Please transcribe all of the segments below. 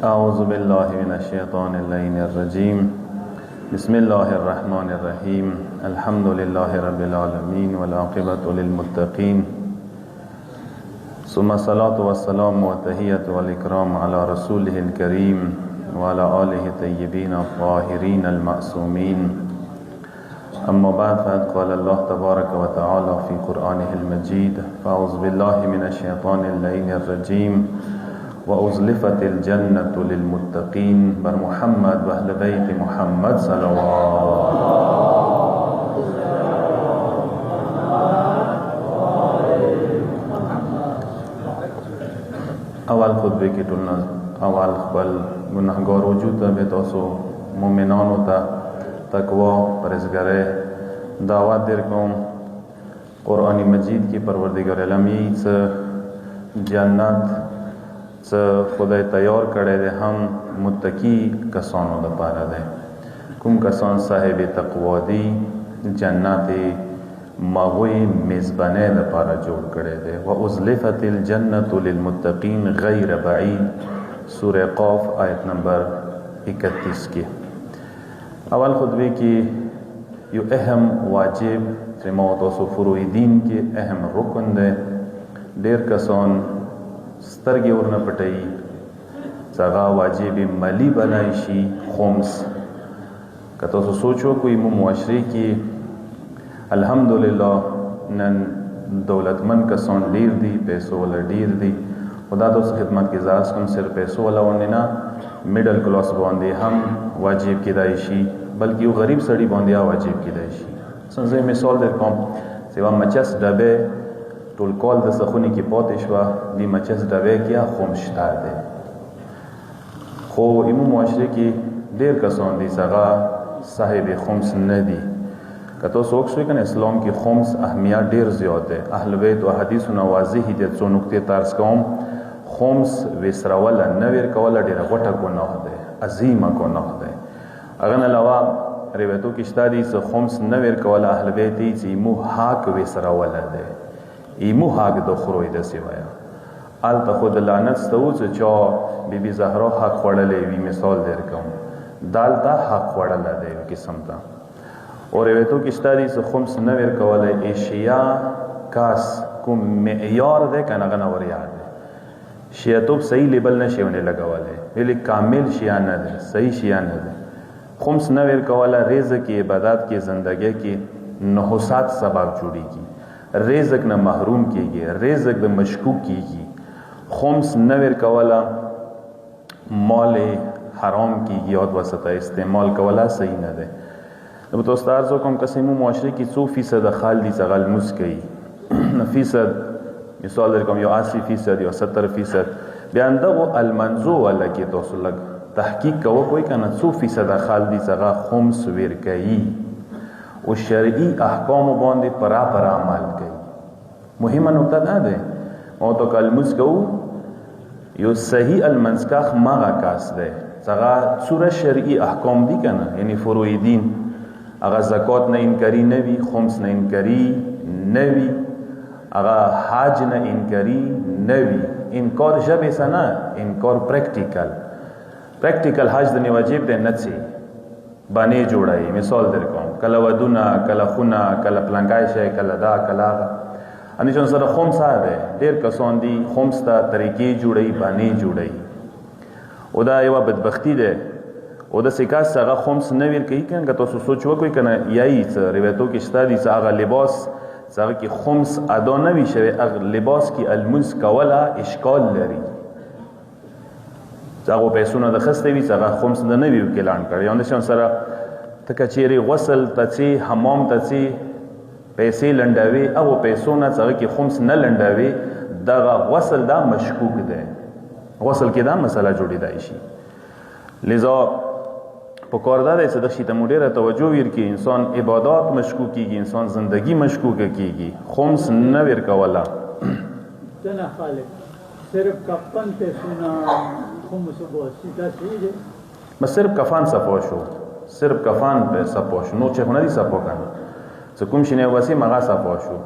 أعوذ بالله من الشيطان اللعين الرجيم بسم الله الرحمن الرحيم الحمد لله رب العالمين والعاقبة للمتقين ثم الصلاة والسلام والتحية والإكرام على رسوله الكريم وعلى آله الطيبين الطاهرين المعصومين أما بعد فقد قال الله تبارك وتعالى في قرآنه المجيد فأعوذ بالله من الشيطان اللعين الرجيم وأزلفت الجنة للمتقين بر محمد وأهل بيت محمد صلوات اول خطبه کې ټولنا اول خپل ګناهګار وجود ته به تاسو مؤمنانو ته تقوا پرهیزګارۍ دعوت درکوم قرآن مجید کې پروردگار عالمین څه جنت څه خدای تیار کړی دی هم متقی کسانو لپاره دی کوم کسان صاحب تقوا دي جنت ماوی میزبانۍ لپاره جوړ کړی دی و ازلفت الجنة للمتقین غیر بعید سورہ قاف آیت نمبر 31 کې اول خطبه کې یو اهم واجب چې ما تاسو فروع دین کې اهم رکن دی ډیر کسان سترګې ورنه پټوي څنګه واجب مالی بنای شي خمس که تاسو سوچو کوئی معاشره کې الحمدلله نن دولتمن کسان ډیر دي پیسو ولا ډیر دي خدا تاسو خدمت کې ځاس کوم صرف پیسو ولا ونه نه میډل کلاس باندې هم واجب کېدای شي بلکې یو غریب سړی باندې واجب کېدای شي څنګه مثال درکوم سیوا مچس ډبه ټول کال د سخونی کې پاتې شو دی مچس ډبه کې خمشتا ده خو ایمو معاشره کې ډیر کسان دي څنګه صاحب خمس نه دي کته څوک شوی کنه اسلام کې خمس اهمیت ډیر زیات ده اهل بیت او حدیثونه واضح دي څو نقطې طرز کوم خمس وسرول نه ور کول ډیر غټه ګناه ده عظیمه ګناه ده اغه علاوه روایتو کې شته دي چې خمس نه ور کول اهل بیت چې مو حق وسرول ده ایمو حق د خروي د سیوایا ال ته خود لعنت ستو چې چا بیبي زهرا حق وړلې وی مثال درکوم دالتا حق وړل دی قسم ته اور روایتو کې شته دي چې خمس نه ور کوله اشیا کاس کوم معیار ده کنه غنه ور یاد شیعتوب صحیح لیبل نشونه لګواله ویل کامل شیعه نه ده صحیح شیعه نه ده خمس نه ور کوله رزق کې عبادت کې زندګۍ کې نحوسات سبب جوړیږي رزق نه محروم کیږي رزق د مشکوک کیږي خمس نه ور کوله مال حرام کیږي او وسطه استعمال کوله صحیح نه ده نو تو استاد کوم قسمو معاشره کې 100% خال دي څنګه مس کوي فیصد مثال درکوم یو 80% یو 70% بیان دغه المنزو ولا کې تاسو لګ تحقیق کوو کوئی کنه 100% خال دي څنګه خمس ور کوي او شرعي احکام باندې پرا عمل کوي مهمه نقطه ده او تو کلمز کو یو صحیح المنسکخ ماغه کاس ده څنګه سوره شرعي احکام دي کنه یعنی فروع دین اغه زکات نه انکاری نه وی خمس نه انکاری نه وی اغه حج نه انکاری نه وی انکار جبه سنا انکار پریکټیکل حج د واجب ده نه سي باندې جوړای مثال درکوم کله ودونه کله خونه کله پلانګای شي کله دا کله ان چې سره خمس ده ډیر کسان دي خمس ته طریقې جوړي باندې جوړي او دا یو بدبختی ده او د سکاس څنګه خمس نه ور کوي کنه تاسو سوچ وکوي کنه یای څه روایتو کې شته دي څنګه لباس څنګه کې خمس ادا نه وي شوی اغه لباس کې المنس کولا اشکال لري څنګه پیسونه د خسته وي څنګه خمس نه وي کلان کړی یو نشم سره تکچيري غسل تڅي حمام تڅي پیسې لنډاوي او پیسونه څنګه کې خمس نه لنډاوي دغه غسل دا مشکوک ده غسل کې دا مسله جوړی دی شي لذا په کاردار چې د شي ته مډیره توجه ورکړي انسان عبادت مشکوک کیږي انسان زندگی مشکوک کیږي خمس نه ور کولا جنا خالق صرف کفن ته سنا خمس بو سیدا سیده بس صرف کفن صفو شو صرف کفن په صفو شو نو چې هنري صفو کنه څه کوم شنه وسی مغا صفو شو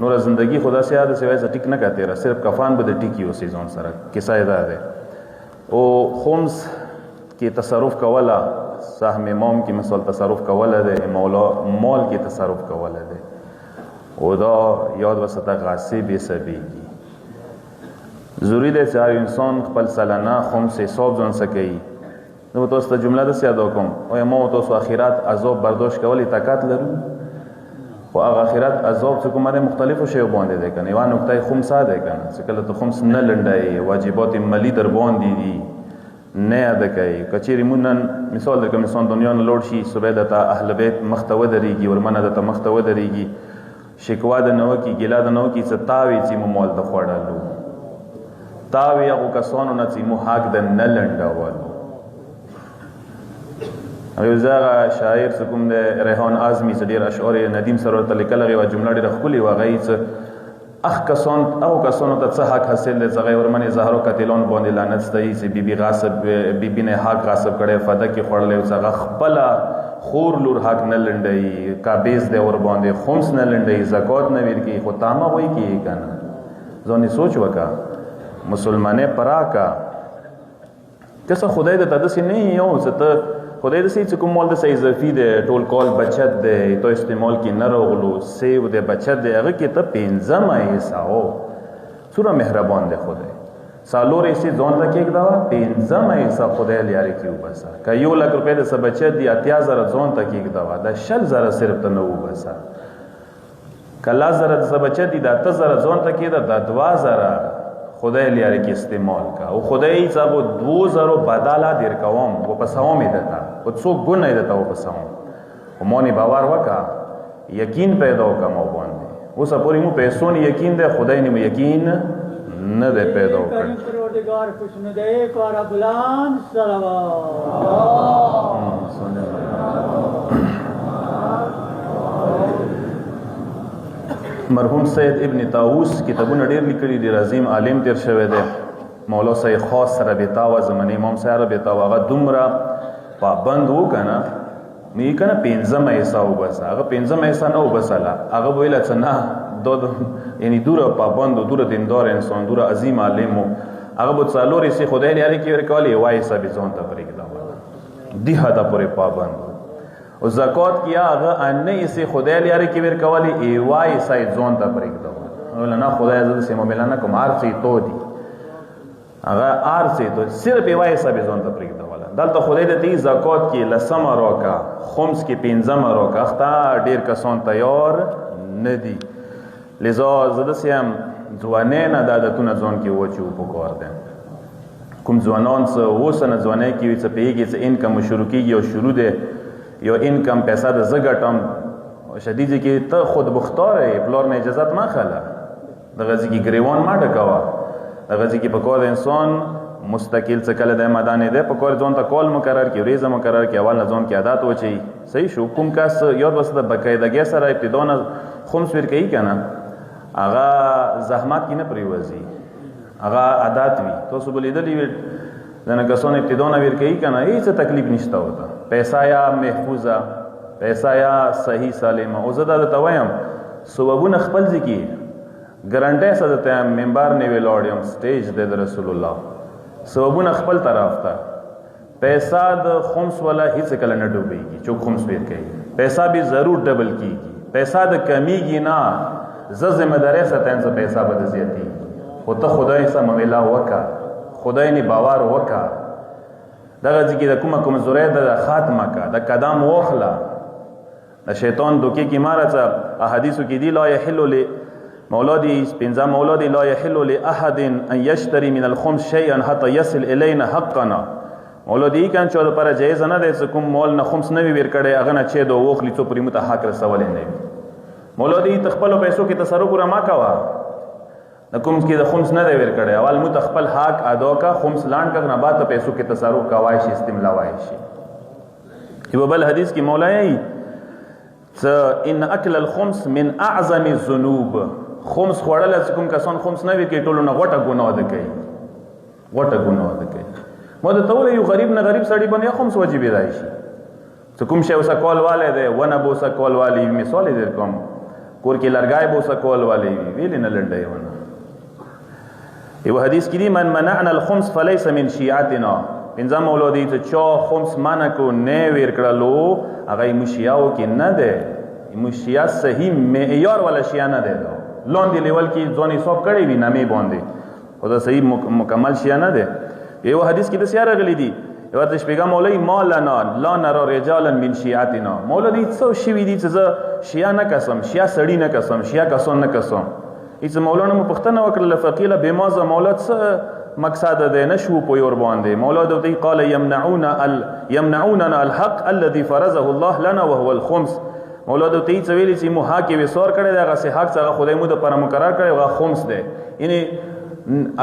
نور زندگی خدا سے یاد سوای ټیک نه کته را صرف کفن به د ټیکی او سیزون سره کیسه ده او خمس کې تصرف کوله سهم امام کې مثال تصرف کوله ده مال کې تصرف کوله ده او دا یاد وسته غاصب سبیږي ضروری ده چې هر انسان خپل سالانه خمس حساب ځان سکی نو تاسو ته جمله ده یاد وکم او ما تاسو اخرات عذاب برداشت کولی طاقت لرو او هغه اخرت عذاب څه کومه مختلفو شی باندې ده کنه یو نقطه خمسه ده کنه چې کله ته خمس نه لنډای واجبات مالی در باندې دي نه ادا کوي کچېری مونن مثال درکم انسان دنیا نه لوړ شي صبح د اهل بیت مختو دريږي ورمنه د مختو دريږي شکوا د نو کی ګلا د نو کی ستاوي چې مول د خوړلو تاوی هغه کسانو نه چې مو حق د نه لنډاولو او زغه شاعر کوم د ریحان اعظمي ډیر اشعار ندیم سره تلکل غو جمله ډیره خولي وغیڅ اخ کسان او کسانو ته څه حق حاصل دي زغه ورمنه زهرو قتلون باندې لعنت دی چې بیبي غاصب بیبي نه حق غاصب کړي فدا کې خړلې زغه خپل خور لور حق نه لنډي قابض دی ور باندې خمس نه لنډي زکات نه ور کی خو تامه وای کی کنه ځونی سوچ وکا مسلمانه پراکا کسه خدای د تدسی نه یو ست خدای د سې کوم مول د سې اضافي د ټول کال بچت د تو استعمال کې نه راغلو سیو د بچت د هغه کې ته 15 ایساو سوره مهربان ده خدای سالور یې ځون ته کې دا 15 ایسا خدای لري کې وبسا ک یو لک روپے د سب بچت دی 80000 ځون ته کې دا د 60000 صرف ته نه وبسا کلا زره د سب بچت دی د 8000 ځون ته کې دا 2000 خدای لري کې استعمال کا او خدای صاحب 2000 بداله در کوم او پساوم دتا او څو ګونه دتا او پساوم او مونږ باور وکا یقین پیدا وکم او باندې اوس پوری مو پیسو نه یقین ده خدای نه یقین نه ده پیدا وکړ پروردگار خوشن دے پارا بلند مرحوم سید ابن طاووس کتابونه ډیر لیکلي دي عظیم عالم تیر شوی دی مولا سید خاص ربیتا و زمانه امام سید ربیتا هغه دومره پابند و کنه می کنه 15 ایسا و بس هغه 15 ایسا نه و بس هغه ویل چې نه دو یعنی دوره پابند دوره دیندار انسان دوره عظیم عالم هغه بو څالوري سي خدای لري کې ورکولي وای حساب ځون ته پرېږدا دی هدا پورې پابند او زکات کیا هغه ان یې خدای لري کې ورکولي ای وای سای ځون ته پرېږدا ولنه خدای عزت سیمه ملانه کوم ارڅي تو دی هغه ارڅي تو صرف ای وای حساب ځون ته پرېږدا دلته خدای د دې زکات کې لسم راکا خمس کې 15 راکا اخته ډیر کسان تیار نه دي لذا زده سیم ځوانې نه د عادتونو ځون کې وچو په کار ده کوم ځوانان څه وسنه ځوانې کې څه پیږي څه انکم شروع کیږي او شروع ده یو انکم پیسې د زګټم شدید کې ته خود مختار پلور نه اجازه ما خلا د غزي کې گریوان ما ډکوا د غزي کې په کار انسان مستقل څه کله د مدان ده په کار ځون ته کال مقرر کې ریزه مقرر کې اول نظام کې عادت وچی صحیح شو کوم کس یاد وسته بقاعدګي سره ابتدا نه خمس ور کوي کنه هغه زحمت کې نه پریوزي هغه عادت وي تاسو بلیدلی دنه کسان ابتدا نه ور کوي کنه هیڅ تکلیف نشته وته پیسې یا محفوظه پیسې یا صحیح سالمه او زدا د تویم سببونه خپل ځکی ګارانټي سره منبر نه ویلوډیم سټیج د رسول الله سببونه خپل طرف ته پیسہ د خمس والا هیڅ کله نه ډوبېږي چې خمس ور کوي پیسہ به ضرور ډبل کیږي پیسہ د کمیږي نه ذمہ داری ستین سے پیسہ بد زیاتی خو ته خدای سره معاملہ وکا خدای نه باور وکا دغه ځکه د کوم زوره د خاتمه کا د قدم وخلا د شیطان دوکي کی مارته احادیثو کې دی لا يحل ل مولادي پنځه مولادي لا يحل لاحد ان يشتري من الخمس شيئا حتى يصل الينا حقنا مولادي کان چې لپاره جایز نه دی کوم مول نه خمس نه ور کړي هغه نه چې دوه وخلی څو پرې متحق رسول نه مولادي تخپل پیسو کې تصرف را ما کوا د کوم کې د خمس نه دی ور کړي اول متخپل حق ادا کا خمس لاند کا نه بعد پیسو کې تصرف کوای شي استعمال وای شي یو بل حدیث کې مولای ان اكل الخمس من اعظم الذنوب خمس خوړل چې کوم کسان خمس نه وی کې ټولو نه غټه ګناه ده کوي غټه ګناه ده کوي مو ته ټول یو غریب نه غریب سړی باندې خمس واجب دی شي چې کوم شی وسه کول والے ده ونه بو سه کول والی مثال دې کوم کور کې لړګای بو سه کول والی ویل نه لنډای ونه یو حدیث کې دی من منعنا الخمس فليس من شیعتنا. پنځم مولا دی چې چا خمس منع کو نه ور کړلو هغه مو شیعو کې نه ده. مو شیعه صحیح معیار ولا شیعه نه ده. لاندې لیول کې ځون حساب کړی وي نامې باندې خو دا صحیح مکمل شیعه نه ده. یو حدیث کې د سیاره غلی دی یو د شپږم مولای مالنا لا نرى رجالا من شیعتنا. مولا دی څو شوی دی چې شیعه نه قسم شیعه سړی نه قسم شیعه کسان نه قسم. ایڅ مولانا مو پښتنه وکړه فقیله بماذا مولا څه مقصد ده نشو په ور باندې. مولا دوی قال يمنعوننا الحق الذي فرضه الله لنا وهو الخمس. مولا دوی څه ویلي چې مو حق وسور کړی دا غسه حق څنګه خدای مو د پر مقرر کړی هغه خمس ده. یعنی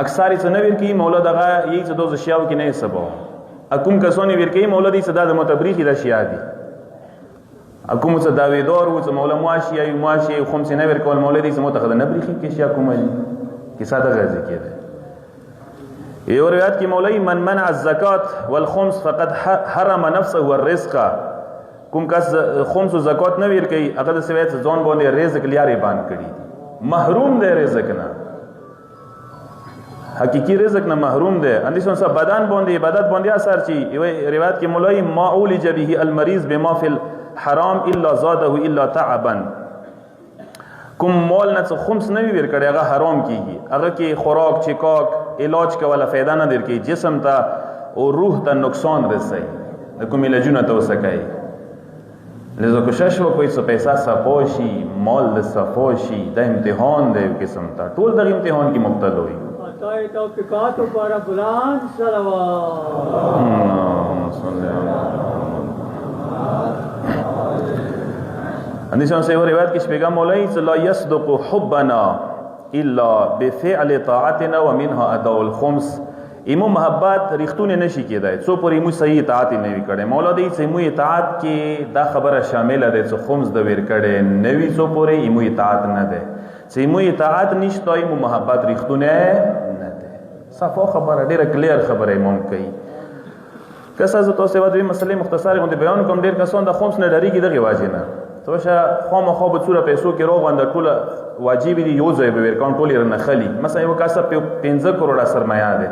اکثر څه نه ور کی مولا دغه یی څه دوز شیاو کې نه سبا اكم کسونی ور کی مولا دی صدا د متبریخی د شیعه دي. اكم څه داویدار و څه مولا مواشی ای مواشی خمس نه ور کول مولا دی څه متخذ نه بریخی کې شیعه کوم کی ساده غازی کېده. یو روایت کې مولای من منع الزکات والخمس فقد حرم نفسه والرزق. کوم کس خمس او زکات نه ور کوي هغه د سویت ځون باندې رزق لیاري بان کړي محروم دی رزق نه حقیقی رزق نه محروم ده. اندیشون سا بدن باندې عبادت باندې اثر چی. یو روایت کې مولای ما اولج به المریض بما فی الحرام الا زاده الا تعبا. کوم مول نه خمس نه ور کړي هغه حرام کیږي هغه کې خوراک چکاک علاج کوله فایده نه درکې جسم ته او روح ته نقصان رسي د کوم علاجونه ته وسکای. لذا کوشش وکړئ چې پیسې صفاشي مال د صفاشي د امتحان دی قسم ته ټول د امتحان کې مبتلا وي. عطای توفیقات پر بلند صلوات. اللهم صل علی اندیشان سے روایت کی شپږم مولای چې لا يصدق حبنا الا بفعل طاعتنا ومنها اداء الخمس. ایمو محبت ریختونه نشي کېدای څو پورې مو صحیح اطاعت نه وی کړي. مولا دی چې مو اطاعت کې دا خبره شامل ده چې خمس د ور کړي نوی څو پورې ایمو اطاعت نه ده. چې ایمو اطاعت نشته ایمو محبت ریختونه نه ده. صفه خبره ډیره کلیر خبره ایمون کوي. کسه زه تاسو ته د مسلې مختصر غونډه بیان کوم. ډیر کسان د خمس نه ډریږي دغه واجب نه توشه خامخا به څوره پیسو کې روغوند ټوله واجب دي یو ځای به ورکون ټول یې نه خلی. مثلا یو کاسه 15 کروڑه سرمایه ده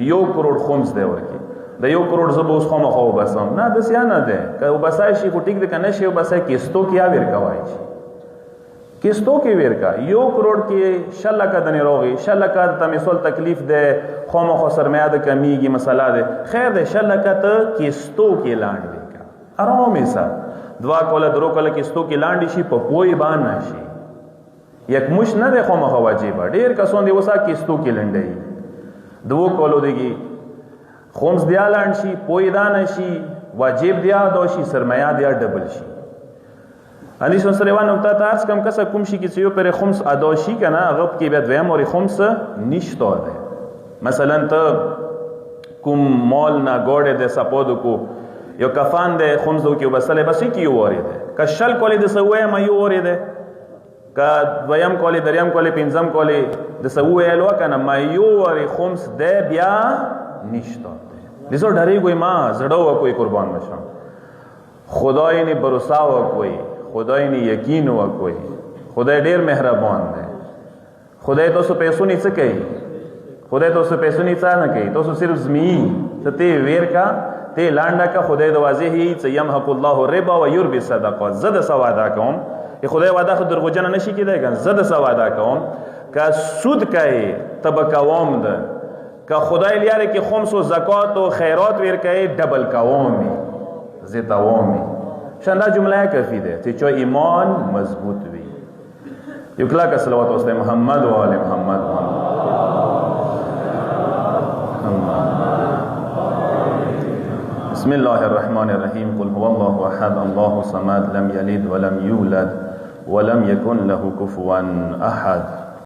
1 کروڑ خمس دی ورکی د 1 کروڑ زبو اوس خامخا وبسم نه د سیا نه ده که وبسای شي خو ټیک ده کنه شي وبسای کیستو کیا ورکوای شي کیستو کې ورکا 1 کروڑ کې شل کا دنه روغي شل کا ته مثال تکلیف ده خامخا سرمایه ده کمیږي مسله ده خیر ده شل کا ته کیستو کې لاندې کا آرام سره دوا کوله درو کوله کیستو کې لاندې شي په کوی باندې شي یک مش نه ده خامخا واجب ډیر کسان دی وسا کیستو کې لنډي دو کولو دیگی خمس دیا لاند شي پوی دان شي واجب دیا دوشي سرمایه دیا ډبل شي. حدیث سره وانه نقطه تاسو کم کسه کوم شي کې یو پر خمس ادا شي کنه هغه کې بیا دویم اور خمس نشته ده. مثلا ته کوم مال نه ګوړې د سپودو کو یو کفان ده خمس دو کې وبسله بس کې یو وری ده کشل کولې د سوې ما یو وری ده کا دویم کولې دریم کولې پنځم کولې د سوې الو کنه ما یو وری خمس ده بیا نشته ده. لزو ډری کوئی ما زړه کوئی قربان مشم خدای نه باور کوئی خدای نه یقین کوئی خدای ډیر مهربان ده. خدای تاسو پیسو نه څه کوي خدای تاسو پیسو نه څه نه کوي تاسو صرف زمي ته ویر کا ته لانډه کا خدای د واضحي چې يمحق الله الربا ويربي الصدقات. زده سوادا کوم خدای وعده خو درغجن نشي کېدای ګان زده سوادا کوم کا سود کوي تبقوام ده کا خدای لیاره کې خمس او زکات او خیرات ور کوي ډبل قوامي زتاوامي شاندا جمله کافی ده چې چا ایمان مضبوط وي. یو کلا کا صلوات واسطه محمد و ال محمد بسم الله الرحمن الرحیم قل هو الله احد الله الصمد لم یلد ولم یولد ولم یکن له کفوا احد.